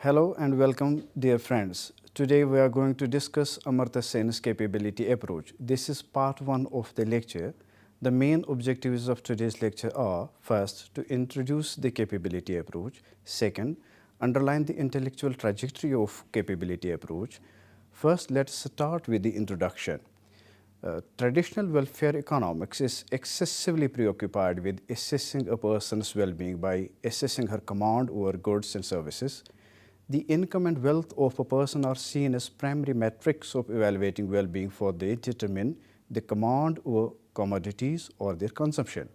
Hello and welcome, dear friends. Today we are going to discuss Amartya Sen's capability approach. This is part 1 of the lecture. The main objectives of today's lecture are: first, to introduce the capability approach; second, underline the intellectual trajectory of capability approach. First, let's start with the introduction. Traditional welfare economics is excessively preoccupied with assessing a person's well-being by assessing her command over goods and services. The income and wealth of a person are seen as primary metrics of evaluating well-being, for they determine the command over commodities or their consumption.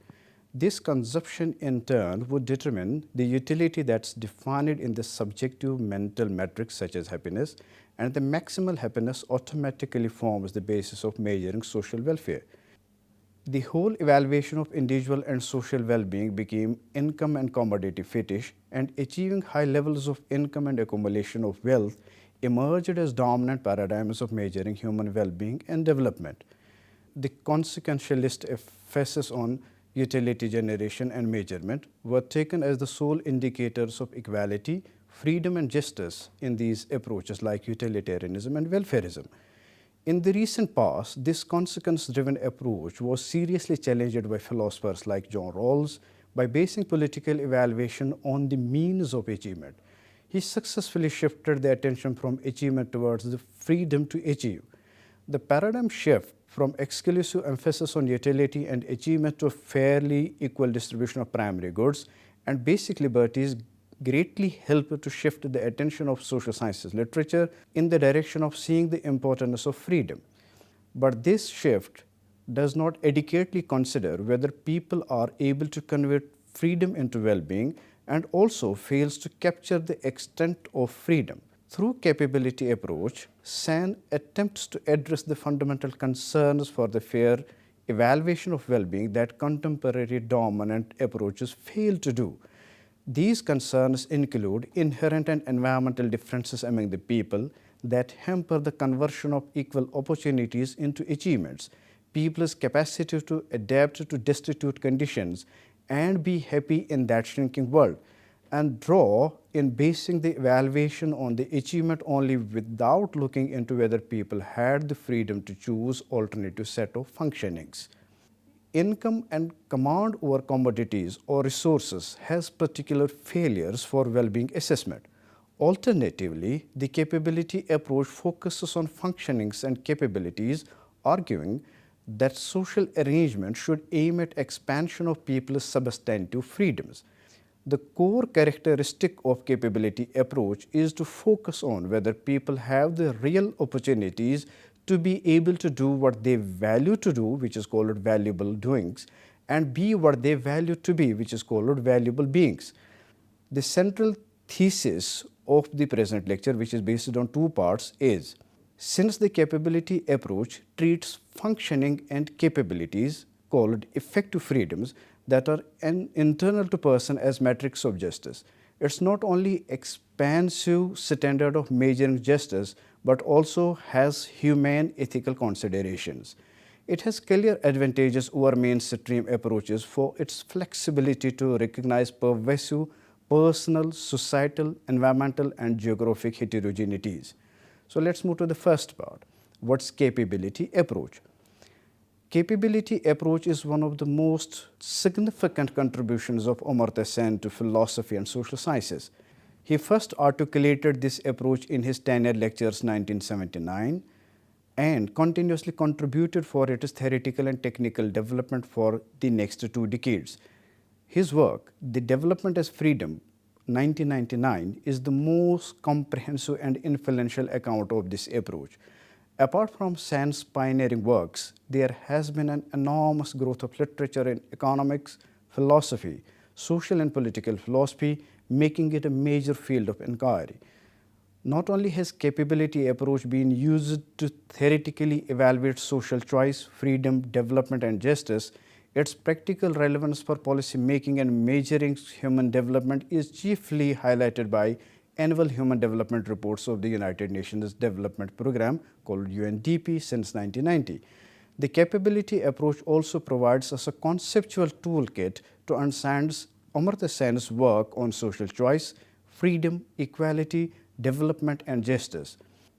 This consumption in turn would determine the utility that's defined in the subjective mental metrics such as happiness, and the maximal happiness automatically forms the basis of measuring social welfare. The whole evaluation of individual and social well-being became income and commodity fetish, and achieving high levels of income and accumulation of wealth emerged as dominant paradigms of measuring human well-being and development. The consequentialist emphasis on utility generation and measurement were taken as the sole indicators of equality, freedom and justice in these approaches like utilitarianism and welfarism. In the recent past, this consequence-driven approach was seriously challenged by philosophers like John Rawls by basing political evaluation on the means of achievement. He successfully shifted the attention from achievement towards the freedom to achieve. The paradigm shift from exclusive emphasis on utility and achievement to a fairly equal distribution of primary goods and basic liberties greatly helped to shift the attention of social sciences literature in the direction of seeing the importance of freedom. But this shift does not adequately consider whether people are able to convert freedom into well-being, and also fails to capture the extent of freedom. Through capability approach, Sen attempts to address the fundamental concerns for the fair evaluation of well-being that contemporary dominant approaches fail to do. These concerns include inherent and environmental differences among the people that hamper the conversion of equal opportunities into achievements, people's capacity to adapt to destitute conditions and be happy in that shrinking world, and draw in basing the evaluation on the achievement only without looking into whether people had the freedom to choose alternative set of functionings. Income and command over commodities or resources has particular failures for well-being assessment. Alternatively, the capability approach focuses on functionings and capabilities, arguing that social arrangement should aim at expansion of people's substantive freedoms. The core characteristic of capability approach is to focus on whether people have the real opportunities to be able to do what they value to do, which is called valuable doings, and be what they value to be, which is called valuable beings. The central thesis of the present lecture, which is based on two parts, is: since the capability approach treats functioning and capabilities called effective freedoms that are internal to person as metrics of justice, it's not only expansive standard of measuring justice, but also has humane ethical considerations. It has clear advantages over mainstream approaches for its flexibility to recognize pervasive personal, societal, environmental, and geographic heterogeneities. So let's move to the first part. What's capability approach? Capability approach is one of the most significant contributions of Amartya Sen to philosophy and social sciences. He first articulated this approach in his tenure lectures 1979 and continuously contributed for its theoretical and technical development for the next 2 decades. His work, The Development as Freedom, 1999, is the most comprehensive and influential account of this approach. Apart from Sen's pioneering works, there has been an enormous growth of literature in economics, philosophy, social and political philosophy, making it a major field of inquiry. Not only has capability approach been used to theoretically evaluate social choice, freedom, development, and justice, its practical relevance for policy making and measuring human development is chiefly highlighted by annual human development reports of the United Nations Development Programme called UNDP since 1990. The capability approach also provides us a conceptual toolkit to understand Amartya Sen's work on social choice, freedom, equality, development, and justice.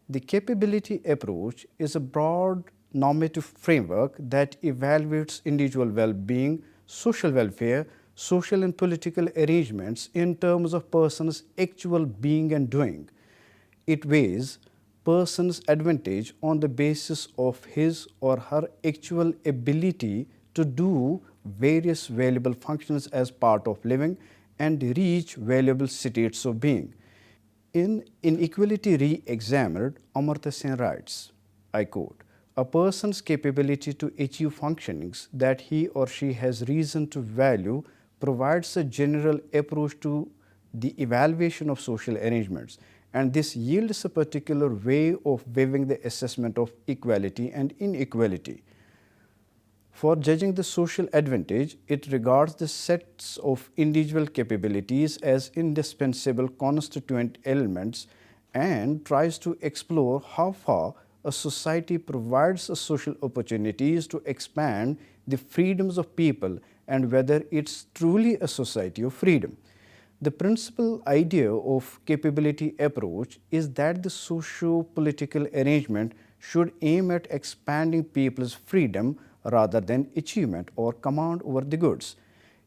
The capability approach is a broad normative framework that evaluates individual well-being, social welfare, social and political arrangements in terms of persons' actual being and doing. It weighs person's advantage on the basis of his or her actual ability to do various valuable functions as part of living and reach valuable states of being. In Inequality Re-examined, Amartya Sen writes, I quote, "A person's capability to achieve functionings that he or she has reason to value provides a general approach to the evaluation of social arrangements, and this yields a particular way of viewing the assessment of equality and inequality. For judging the social advantage, it regards the sets of individual capabilities as indispensable constituent elements and tries to explore how far a society provides social opportunities to expand the freedoms of people and whether it's truly a society of freedom." The principal idea of capability approach is that the socio-political arrangement should aim at expanding people's freedom rather than achievement or command over the goods.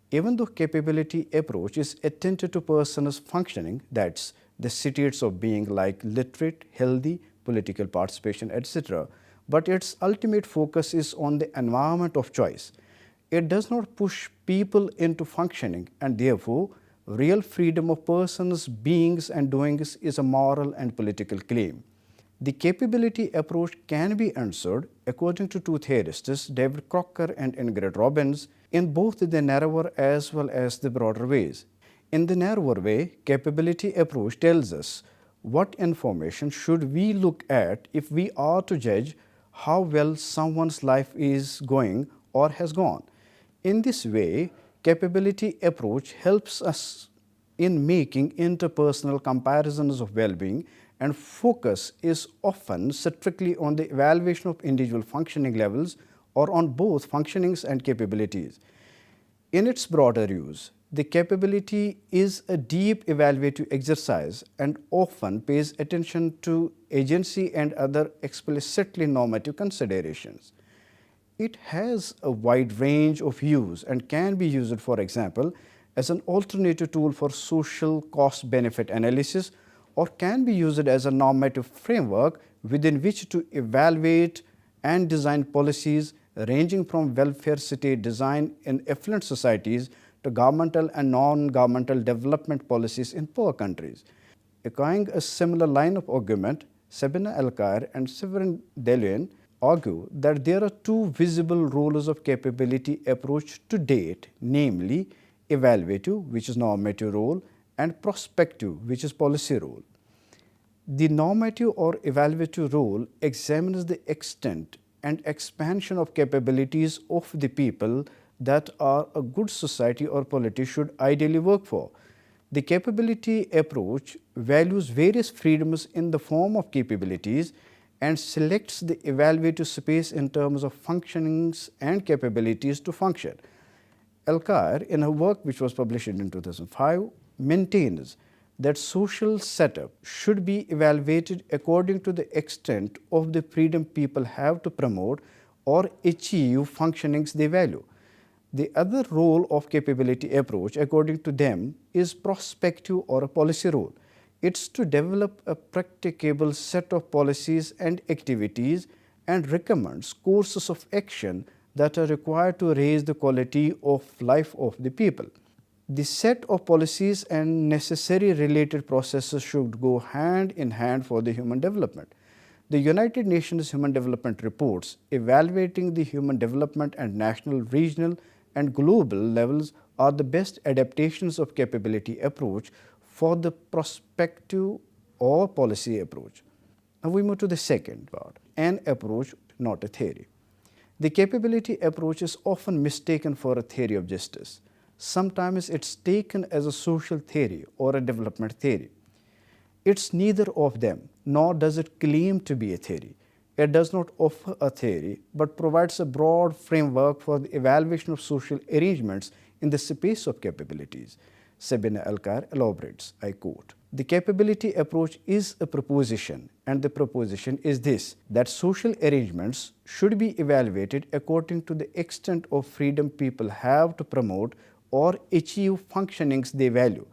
Even though capability approach is attentive to persons' functioning, that's the states of being like literate, healthy, political participation, etc., but its ultimate focus is on the environment of choice. It does not push people into functioning, and therefore real freedom of persons, beings and doings is a moral and political claim. The capability approach can be answered, according to two theorists, David Crocker and Ingrid Robbins, in both the narrower as well as the broader ways. In the narrower way, capability approach tells us what information should we look at if we are to judge how well someone's life is going or has gone. In this way, capability approach helps us in making interpersonal comparisons of well-being, and focus is often strictly on the evaluation of individual functioning levels or on both functionings and capabilities. In its broader use, the capability is a deep evaluative exercise and often pays attention to agency and other explicitly normative considerations. It has a wide range of use and can be used, for example, as an alternative tool for social cost-benefit analysis, or can be used as a normative framework within which to evaluate and design policies ranging from welfare state design in affluent societies to governmental and non-governmental development policies in poor countries. Echoing a similar line of argument, Sabina Alkire and Severin Deluan argue that there are two visible roles of capability approach to date, namely evaluative, which is normative role, and prospective, which is policy role. The normative or evaluative role examines the extent and expansion of capabilities of the people that are a good society or polity should ideally work for. The capability approach values various freedoms in the form of capabilities and selects the evaluative space in terms of functionings and capabilities to function. Alkire, in her work which was published in 2005, maintains that social setup should be evaluated according to the extent of the freedom people have to promote or achieve functionings they value. The other role of capability approach, according to them, is prospective or a policy role. It's to develop a practicable set of policies and activities and recommends courses of action that are required to raise the quality of life of the people. The set of policies and necessary related processes should go hand in hand for the human development. The United Nations Human Development Reports evaluating the human development at national, regional, and global levels are the best adaptations of capability approach for the prospective or policy approach. Now we move to the second part, an approach, not a theory. The capability approach is often mistaken for a theory of justice. Sometimes it's taken as a social theory or a development theory. It's neither of them, nor does it claim to be a theory. It does not offer a theory, but provides a broad framework for the evaluation of social arrangements in the space of capabilities. Sabina Alkire elaborates, I quote, The capability approach is a proposition, and the proposition is this: that social arrangements should be evaluated according to the extent of freedom people have to promote or achieve functionings they value.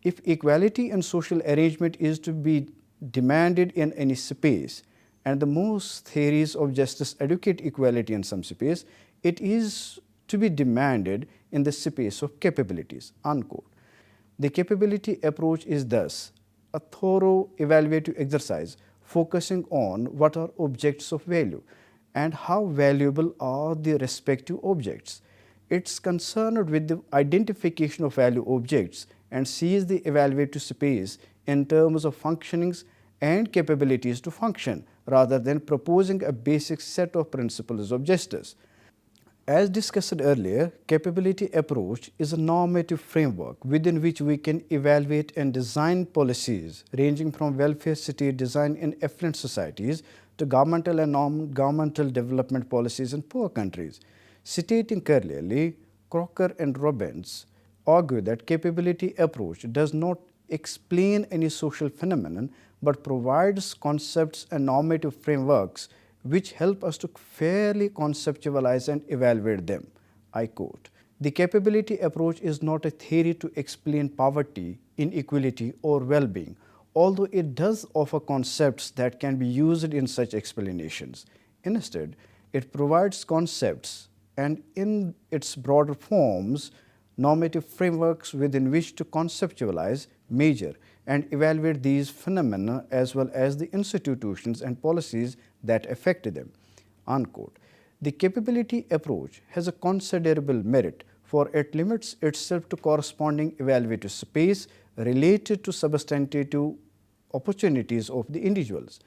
If equality in social arrangement is to be demanded in any space, and the most theories of justice advocate equality in some space, it is to be demanded in the space of capabilities, unquote. The capability approach is thus a thorough evaluative exercise focusing on what are objects of value and how valuable are the respective objects. It's concerned with the identification of value objects and sees the evaluative space in terms of functionings and capabilities to function rather than proposing a basic set of principles of justice. As discussed earlier, capability approach is a normative framework within which we can evaluate and design policies ranging from welfare state design in affluent societies to governmental and non-governmental development policies in poor countries. Stating clearly, Crocker and Robbins argue that capability approach does not explain any social phenomenon but provides concepts and normative frameworks which help us to fairly conceptualize and evaluate them. I quote, "The capability approach is not a theory to explain poverty, inequality, or well-being, although it does offer concepts that can be used in such explanations. Instead, it provides concepts and in its broader forms, normative frameworks within which to conceptualize, measure, and evaluate these phenomena as well as the institutions and policies that affect them." Unquote. The capability approach has a considerable merit, for it limits itself to corresponding evaluative space related to substantive opportunities of the individuals.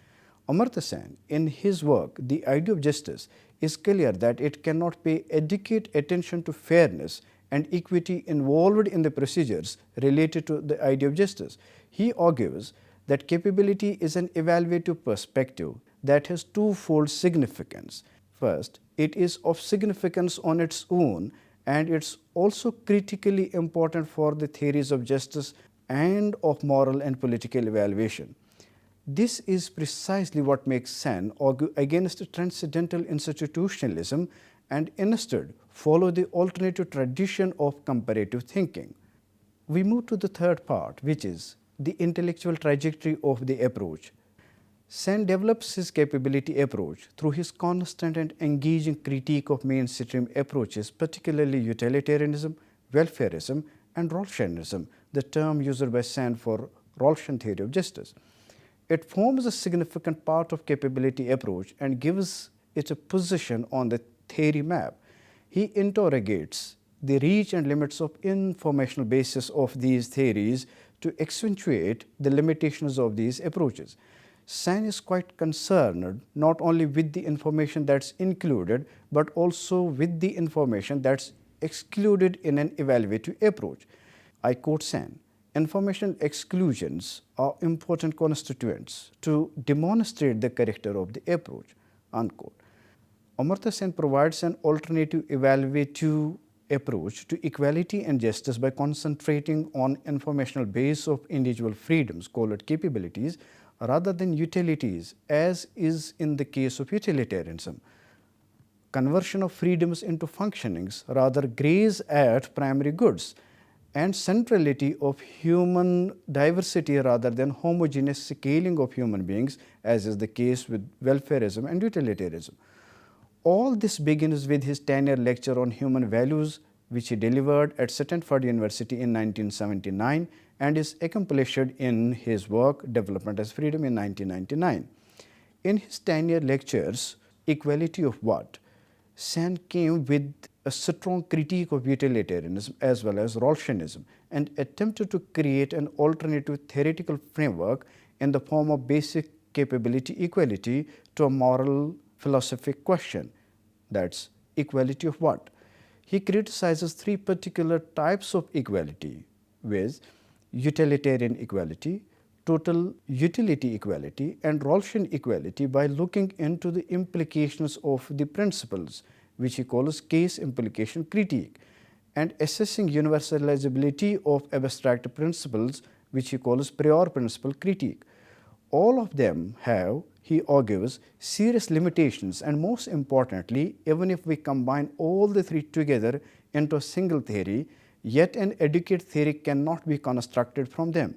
Amartya Sen, in his work, The Idea of Justice, is clear that it cannot pay adequate attention to fairness and equity involved in the procedures related to the idea of justice. He argues that capability is an evaluative perspective that has twofold significance. First, it is of significance on its own, and it's also critically important for the theories of justice and of moral and political evaluation. This is precisely what makes Sen argue against transcendental institutionalism and instead follow the alternative tradition of comparative thinking. We move to the third part, which is the intellectual trajectory of the approach. Sen develops his capability approach through his constant and engaging critique of mainstream approaches, particularly utilitarianism, welfarism, and Rawlsianism, the term used by Sen for Rawlsian theory of justice. It forms a significant part of capability approach and gives it a position on the theory map. He interrogates the reach and limits of informational basis of these theories to accentuate the limitations of these approaches. Sen is quite concerned not only with the information that's included, but also with the information that's excluded in an evaluative approach. I quote Sen, "Information exclusions are important constituents to demonstrate the character of the approach," unquote. Amartya Sen provides an alternative evaluative approach to equality and justice by concentrating on informational base of individual freedoms, called capabilities, rather than utilities, as is in the case of utilitarianism. Conversion of freedoms into functionings rather graze at primary goods, and centrality of human diversity rather than homogeneous scaling of human beings, as is the case with welfarism and utilitarianism. All this begins with his tenure lecture on human values, which he delivered at Stanford University in 1979 and is accomplished in his work Development as Freedom in 1999. In his tenure lectures, Equality of What?, Sen came with a strong critique of utilitarianism as well as Rawlsianism and attempted to create an alternative theoretical framework in the form of basic capability equality to a moral philosophic question, that's equality of what? He criticizes three particular types of equality, with utilitarian equality, total utility equality, and Rawlsian equality by looking into the implications of the principles, which he calls case implication critique, and assessing universalizability of abstract principles which he calls prior principle critique. All of them have, he argues, serious limitations, and most importantly, even if we combine all the three together into a single theory, yet an adequate theory cannot be constructed from them.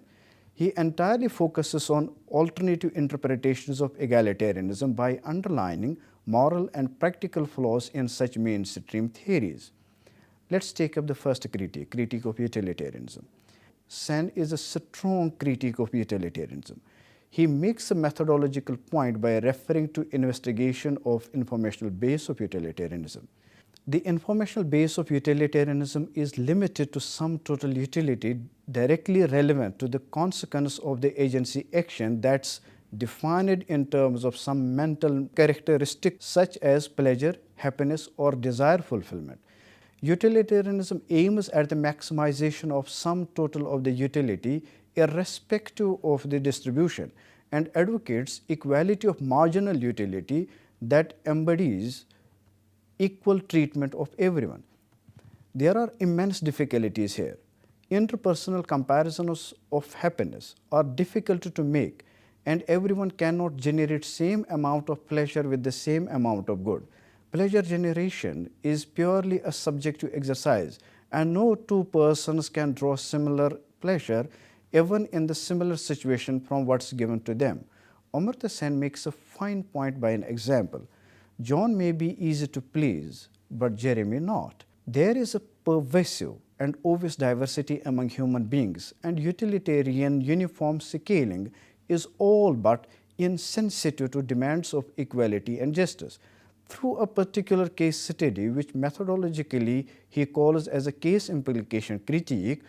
He entirely focuses on alternative interpretations of egalitarianism by underlining moral and practical flaws in such mainstream theories. Let's take up the first critique of utilitarianism. Sand is a strong critique of utilitarianism. He makes a methodological point by referring to investigation of informational base of utilitarianism. The informational base of utilitarianism is limited to sum total utility directly relevant to the consequence of the agency action that's defined in terms of some mental characteristic such as pleasure, happiness, or desire fulfillment. Utilitarianism aims at the maximization of sum total of the utility irrespective of the distribution and advocates equality of marginal utility that embodies equal treatment of everyone. There are immense difficulties here. Interpersonal comparisons of happiness are difficult to make, and everyone cannot generate same amount of pleasure with the same amount of good. Pleasure generation is purely a subjective exercise, and no two persons can draw similar pleasure even in the similar situation from what's given to them. Amartya Sen makes a fine point by an example. John may be easy to please, but Jeremy not. There is a pervasive and obvious diversity among human beings, and utilitarian uniform scaling is all but insensitive to demands of equality and justice. Through a particular case study, which methodologically he calls as a case implication critique,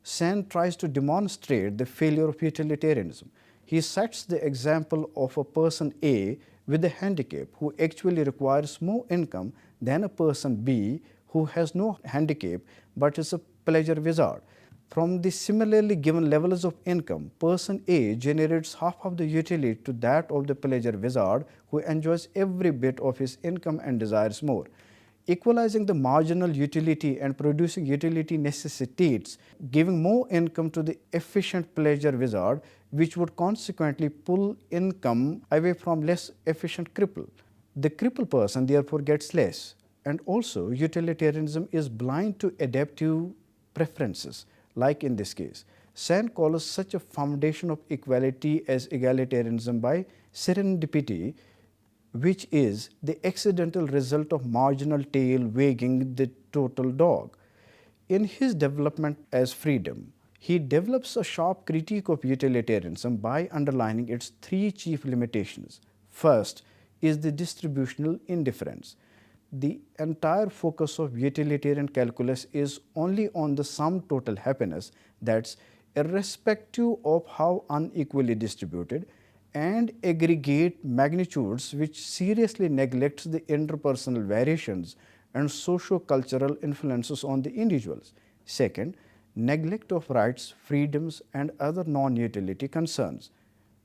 Sand tries to demonstrate the failure of utilitarianism. He cites the example of a person A with a handicap who actually requires more income than a person B who has no handicap but is a pleasure wizard. From the similarly given levels of income, person A generates half of the utility to that of the pleasure wizard who enjoys every bit of his income and desires more. Equalizing the marginal utility and producing utility necessitates giving more income to the efficient pleasure wizard, which would consequently pull income away from less efficient cripple. The crippled person therefore gets less. And also, utilitarianism is blind to adaptive preferences, like in this case. Sand calls such a foundation of equality as egalitarianism by serendipity, which is the accidental result of marginal tail wagging the total dog. In his development as freedom, he develops a sharp critique of utilitarianism by underlining its three chief limitations. First is the distributional indifference. The entire focus of utilitarian calculus is only on the sum total happiness, that's irrespective of how unequally distributed, and aggregate magnitudes, which seriously neglects the interpersonal variations and socio-cultural influences on the individuals. Second, neglect of rights, freedoms, and other non-utility concerns.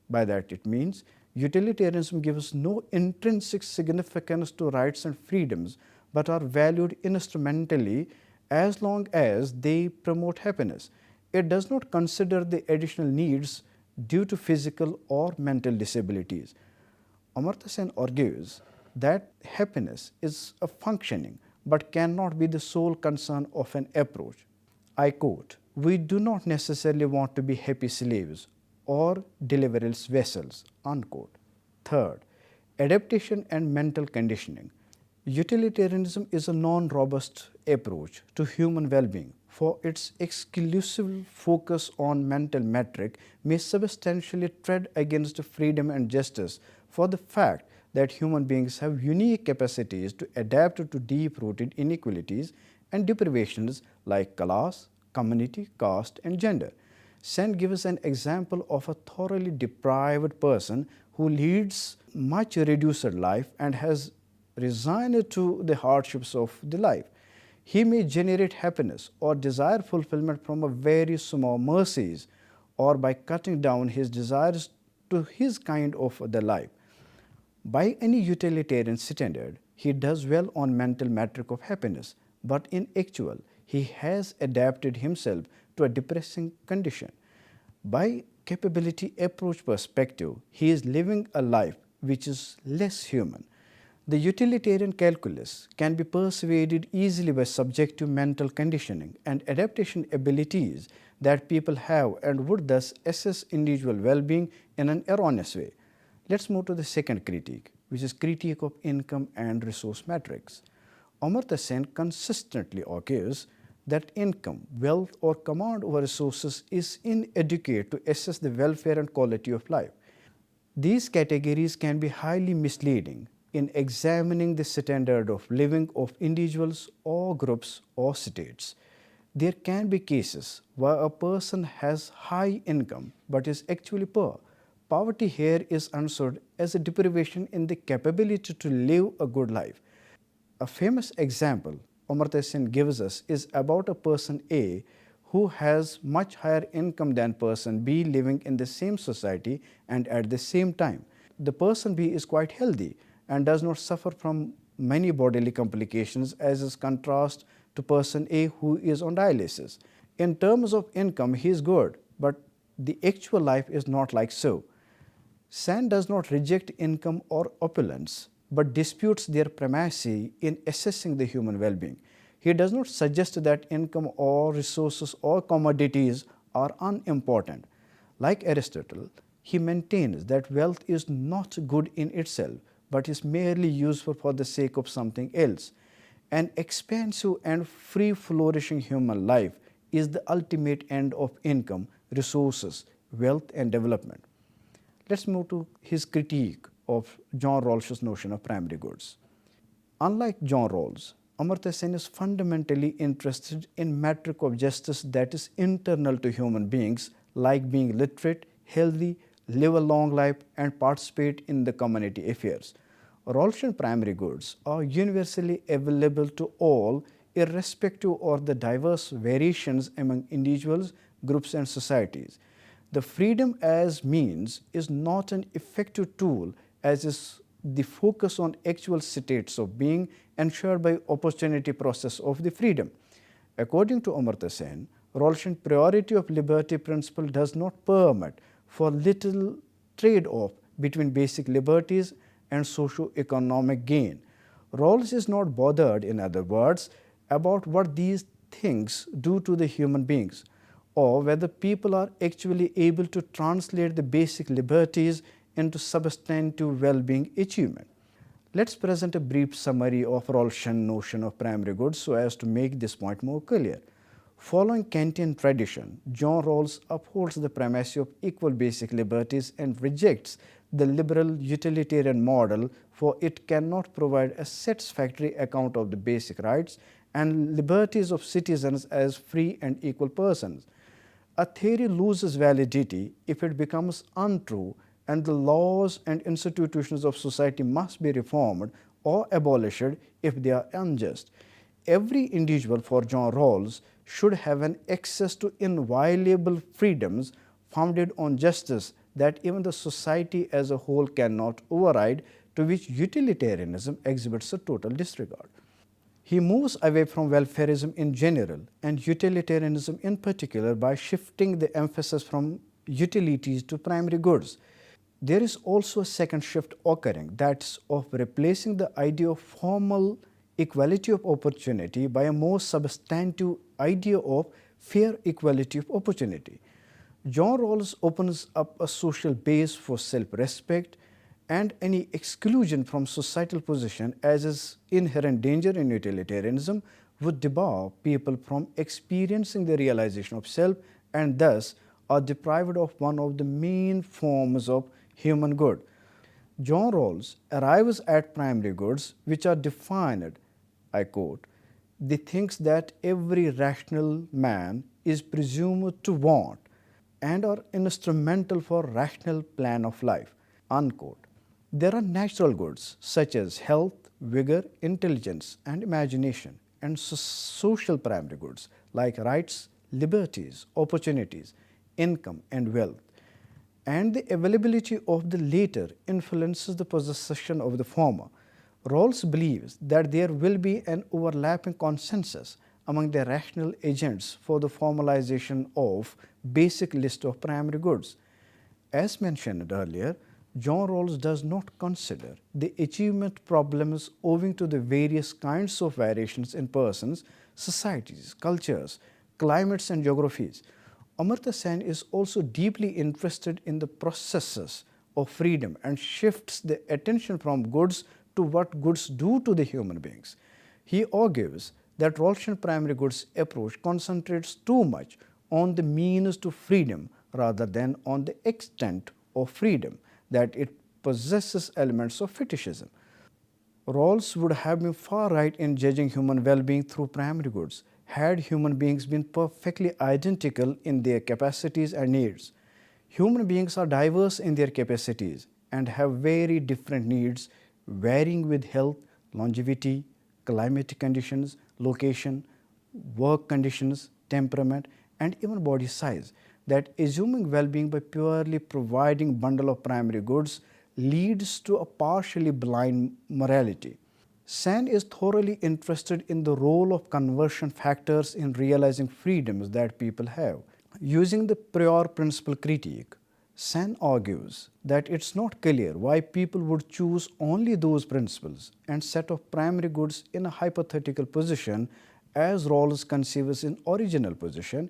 By that it means utilitarianism gives no intrinsic significance to rights and freedoms, but are valued instrumentally as long as they promote happiness. It does not consider the additional needs due to physical or mental disabilities. Amartya Sen argues that happiness is a functioning but cannot be the sole concern of an approach. I quote, "We do not necessarily want to be happy slaves or deliverance vessels," unquote. Third, adaptation and mental conditioning. Utilitarianism is a non-robust approach to human well-being, for its exclusive focus on mental metric may substantially tread against freedom and justice, for the fact that human beings have unique capacities to adapt to deep-rooted inequalities and deprivations like class, community, caste, and gender. Sand gives an example of a thoroughly deprived person who leads much reduced life and has resigned to the hardships of the life. He may generate happiness or desire fulfillment from a very small mercies or by cutting down his desires to his kind of the life. By any utilitarian standard, he does well on mental metric of happiness, but in actual, he has adapted himself to a depressing condition. By capability approach perspective, he is living a life which is less human. The utilitarian calculus can be persuaded easily by subjective mental conditioning and adaptation abilities that people have and would thus assess individual well-being in an erroneous way. Let's move to the second critique, which is critique of income and resource metrics. Amartya Sen consistently argues that income, wealth, or command over resources is inadequate to assess the welfare and quality of life. These categories can be highly misleading in examining the standard of living of individuals or groups or states. There can be cases where a person has high income but is actually poor. Poverty here is understood as a deprivation in the capability to live a good life. A famous example Amartya Sen gives us is about a person A who has much higher income than person B living in the same society and at the same time. The person B is quite healthy and does not suffer from many bodily complications as is contrast to person A who is on dialysis. In terms of income, he is good, but the actual life is not like so. Sen does not reject income or opulence, but disputes their primacy in assessing the human well-being. He does not suggest that income or resources or commodities are unimportant. Like Aristotle, he maintains that wealth is not good in itself, but is merely useful for the sake of something else. An expansive and free flourishing human life is the ultimate end of income, resources, wealth, and development. Let's move to his critique of John Rawls's notion of primary goods. Unlike John Rawls, Amartya Sen is fundamentally interested in metric of justice that is internal to human beings, like being literate, healthy, live a long life, and participate in the community affairs. Rawlsian primary goods are universally available to all, irrespective of the diverse variations among individuals, groups, and societies. The freedom as means is not an effective tool, as is the focus on actual states of being ensured by opportunity process of the freedom. According to Amartya Sen, Rawlsian priority of liberty principle does not permit for little trade-off between basic liberties and socio-economic gain. Rawls is not bothered, in other words, about what these things do to the human beings, or whether people are actually able to translate the basic liberties into substantive well-being achievement. Let's present a brief summary of Rawlsian notion of primary goods so as to make this point more clear. Following Kantian tradition, John Rawls upholds the primacy of equal basic liberties and rejects the liberal utilitarian model, for it cannot provide a satisfactory account of the basic rights and liberties of citizens as free and equal persons. A theory loses validity if it becomes untrue, and the laws and institutions of society must be reformed or abolished if they are unjust. Every individual, for John Rawls, should have an access to inviolable freedoms founded on justice that even the society as a whole cannot override, to which utilitarianism exhibits a total disregard. He moves away from welfarism in general and utilitarianism in particular by shifting the emphasis from utilities to primary goods. There is also a second shift occurring, that's of replacing the idea of formal equality of opportunity by a more substantive idea of fair equality of opportunity. John Rawls opens up a social base for self-respect, and any exclusion from societal position, as is inherent danger in utilitarianism, would debar people from experiencing the realization of self and thus are deprived of one of the main forms of human good. John Rawls arrives at primary goods, which are defined, I quote, "the things that every rational man is presumed to want and are instrumental for rational plan of life," unquote. There are natural goods such as health, vigor, intelligence, and imagination, and social primary goods like rights, liberties, opportunities, income, and wealth. And the availability of the latter influences the possession of the former. Rawls believes that there will be an overlapping consensus among the rational agents for the formalization of basic list of primary goods. As mentioned earlier, John Rawls does not consider the achievement problems owing to the various kinds of variations in persons, societies, cultures, climates and geographies. Amartya Sen is also deeply interested in the processes of freedom and shifts the attention from goods to what goods do to the human beings. He argues that Rawlsian primary goods approach concentrates too much on the means to freedom rather than on the extent of freedom, that it possesses elements of fetishism. Rawls would have been far right in judging human well-being through primary goods had human beings been perfectly identical in their capacities and needs. Human beings are diverse in their capacities and have very different needs, varying with health, longevity, climatic conditions, location, work conditions, temperament, and even body size, that assuming well-being by purely providing bundle of primary goods leads to a partially blind morality. Sen is thoroughly interested in the role of conversion factors in realizing freedoms that people have. Using the prior principle critique, Sen argues that it's not clear why people would choose only those principles and set of primary goods in a hypothetical position as Rawls conceives in original position,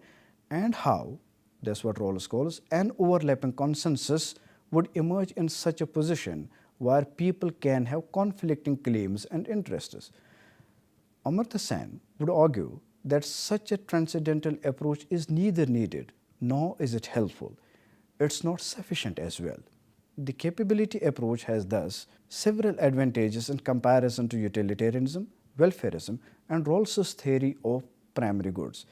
and how, that's what Rawls calls, an overlapping consensus would emerge in such a position where people can have conflicting claims and interests. Amartya Sen would argue that such a transcendental approach is neither needed nor is it helpful. It's not sufficient as well. The capability approach has thus several advantages in comparison to utilitarianism, welfarism, and Rawls's theory of primary goods.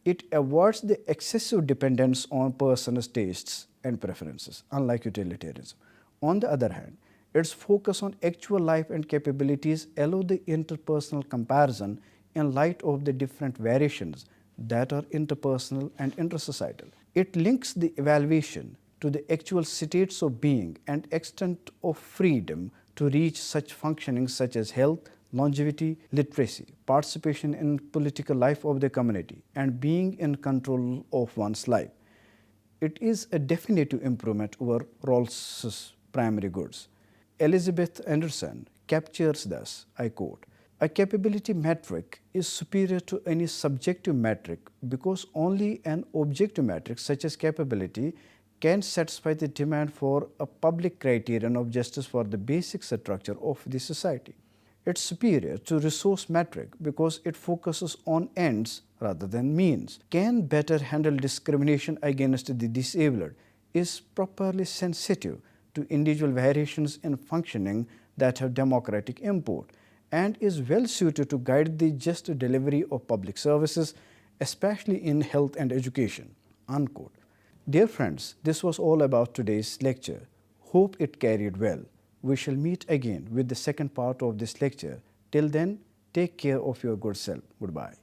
It avoids the excessive dependence on personal tastes and preferences, unlike utilitarianism. On the other hand, its focus on actual life and capabilities allow the interpersonal comparison in light of the different variations that are interpersonal and intersocietal. It links the evaluation to the actual states of being and extent of freedom to reach such functioning such as health, longevity, literacy, participation in political life of the community, and being in control of one's life. It is a definitive improvement over Rawls's primary goods. Elizabeth Anderson captures thus, I quote, "A capability metric is superior to any subjective metric because only an objective metric such as capability can satisfy the demand for a public criterion of justice for the basic structure of the society. It's superior to resource metric because it focuses on ends rather than means, can better handle discrimination against the disabled, is properly sensitive to individual variations in functioning that have democratic import, and is well suited to guide the just delivery of public services, especially in health and education." Unquote. Dear friends, this was all about today's lecture. Hope it carried well. We shall meet again with the second part of this lecture. Till then, take care of your good self. Goodbye.